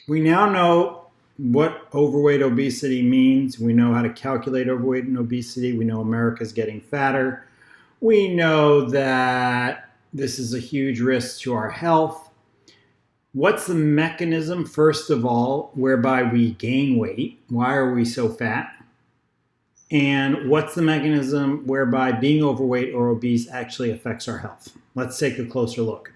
We now know what overweight obesity means. We know how to calculate overweight and obesity. We know America's getting fatter. We know that this is a huge risk to our health. What's the mechanism, first of all, whereby we gain weight? Why are we so fat? And what's the mechanism whereby being overweight or obese actually affects our health? Let's take a closer look.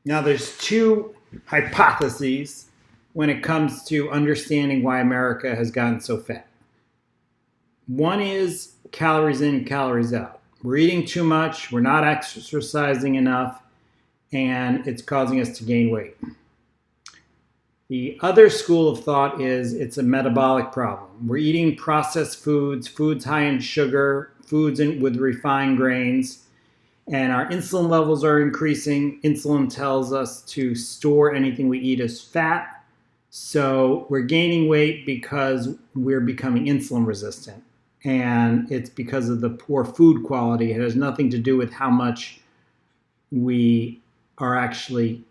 Now, there's two hypotheses when it comes to understanding why America has gotten so fat. One is calories in, calories out. We're eating too much, we're not exercising enough, and it's causing us to gain weight. The other school of thought is it's a metabolic problem. We're eating processed foods, foods high in sugar, foods with refined grains, and our insulin levels are increasing. Insulin tells us to store anything we eat as fat. So we're gaining weight because we're becoming insulin resistant. And it's because of the poor food quality. It has nothing to do with how much we are actually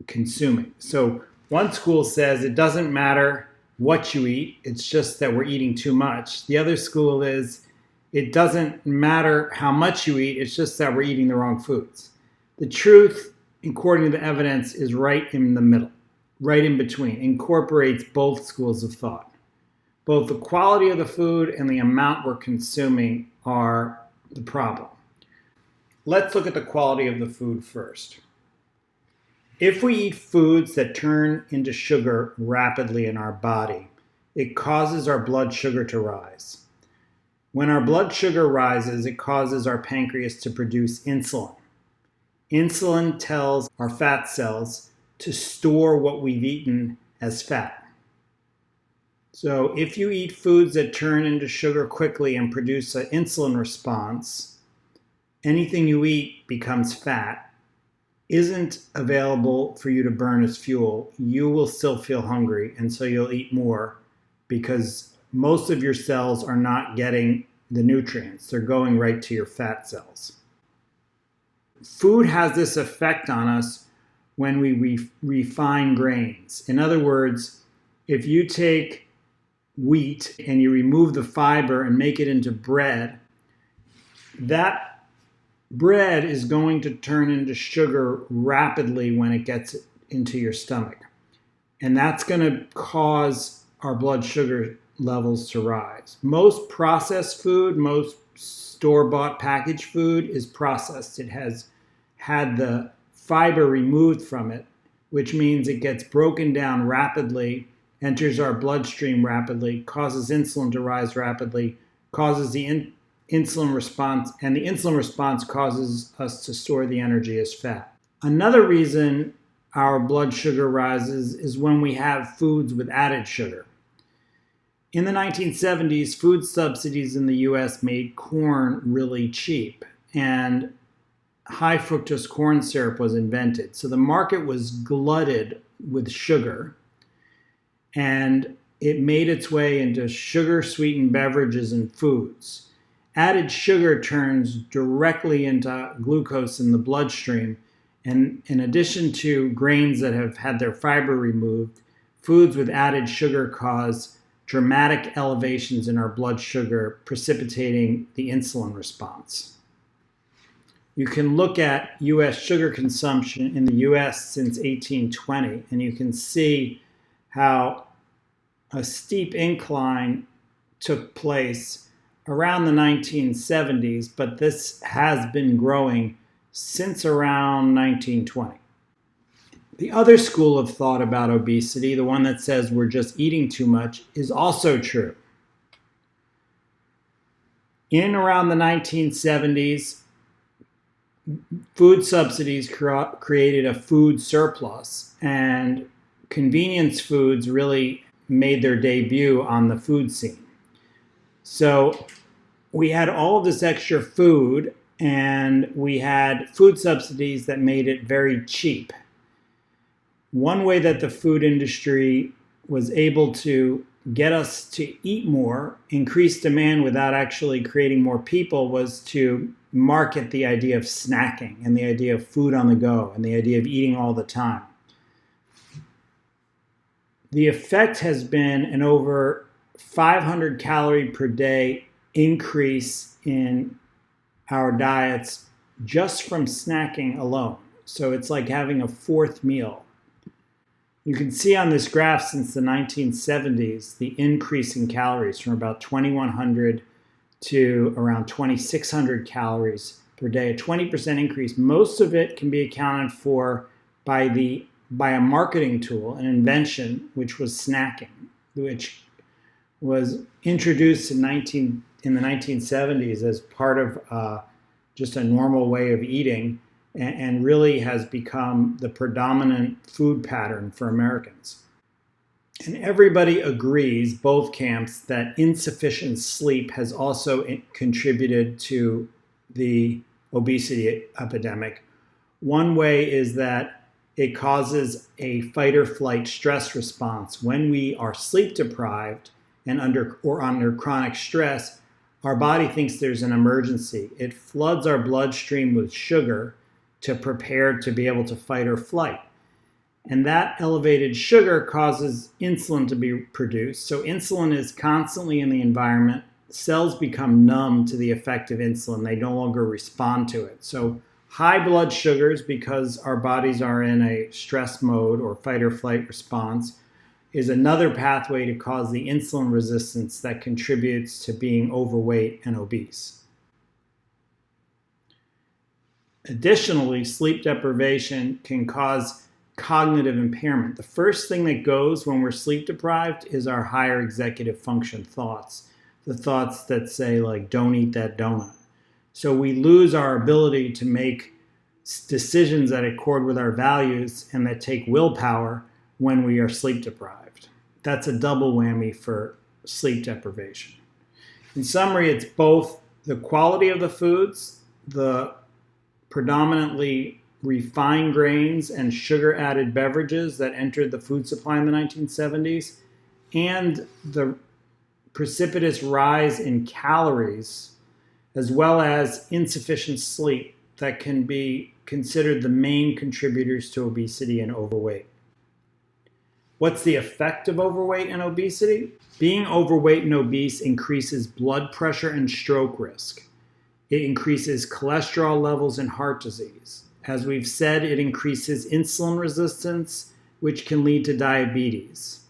consuming. So one school says it doesn't matter what you eat, it's just that we're eating too much. The other school is it doesn't matter how much you eat, it's just that we're eating the wrong foods. The truth, according to the evidence, is right in the middle, right in between, incorporates both schools of thought. Both the quality of the food and the amount we're consuming are the problem. Let's look at the quality of the food first. If we eat foods that turn into sugar rapidly in our body, it causes our blood sugar to rise. When our blood sugar rises, it causes our pancreas to produce insulin. Insulin tells our fat cells to store what we've eaten as fat. So if you eat foods that turn into sugar quickly and produce an insulin response, anything you eat becomes fat, isn't available for you to burn as fuel. You will still feel hungry, and so you'll eat more because most of your cells are not getting the nutrients. They're going right to your fat cells. Food has this effect on us when we refine grains. In other words, if you take wheat and you remove the fiber and make it into bread, that bread is going to turn into sugar rapidly when it gets into your stomach. And that's going to cause our blood sugar levels to rise. Most processed food, most store-bought packaged food is processed. It has had the fiber removed from it, which means it gets broken down rapidly, enters our bloodstream rapidly, causes insulin to rise rapidly, causes the insulin response, and the insulin response causes us to store the energy as fat. Another reason our blood sugar rises is when we have foods with added sugar. In the 1970s, food subsidies in the US made corn really cheap, and high fructose corn syrup was invented. So the market was glutted with sugar, and it made its way into sugar-sweetened beverages and foods. Added sugar turns directly into glucose in the bloodstream, and in addition to grains that have had their fiber removed, foods with added sugar cause dramatic elevations in our blood sugar, precipitating the insulin response. You can look at U.S. sugar consumption in the U.S. since 1820, and you can see how a steep incline took place around the 1970s, but this has been growing since around 1920. The other school of thought about obesity, the one that says we're just eating too much, is also true. In around the 1970s, food subsidies created a food surplus, and convenience foods really made their debut on the food scene. So we had all of this extra food, and we had food subsidies that made it very cheap. One way that the food industry was able to get us to eat more, increase demand without actually creating more people, was to market the idea of snacking and the idea of food on the go and the idea of eating all the time. The effect has been an over 500 calorie per day increase in our diets just from snacking alone. So it's like having a fourth meal. You can see on this graph since the 1970s the increase in calories from about 2,100 to around 2,600 calories per day, a 20% increase. Most of it can be accounted for by a marketing tool, an invention, which was snacking, which was introduced in the 1970s as part of just a normal way of eating, and really has become the predominant food pattern for Americans. And everybody agrees, both camps, that insufficient sleep has also contributed to the obesity epidemic. One way is that it causes a fight or flight stress response. When we are sleep deprived and under chronic stress, our body thinks there's an emergency. It floods our bloodstream with sugar to prepare to be able to fight or flight. And that elevated sugar causes insulin to be produced. So insulin is constantly in the environment. Cells become numb to the effect of insulin. They no longer respond to it. So high blood sugars, because our bodies are in a stress mode or fight or flight response, is another pathway to cause the insulin resistance that contributes to being overweight and obese. Additionally, sleep deprivation can cause cognitive impairment. The first thing that goes when we're sleep deprived is our higher executive function thoughts, the thoughts that say, like, don't eat that donut. So we lose our ability to make decisions that accord with our values and that take willpower when we are sleep deprived. That's a double whammy for sleep deprivation. In summary, it's both the quality of the foods, the predominantly refined grains and sugar-added beverages that entered the food supply in the 1970s, and the precipitous rise in calories, as well as insufficient sleep, that can be considered the main contributors to obesity and overweight. What's the effect of overweight and obesity? Being overweight and obese increases blood pressure and stroke risk. It increases cholesterol levels and heart disease. As we've said, it increases insulin resistance, which can lead to diabetes.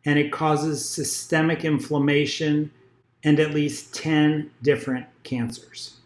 And it causes systemic inflammation and at least 10 different cancers.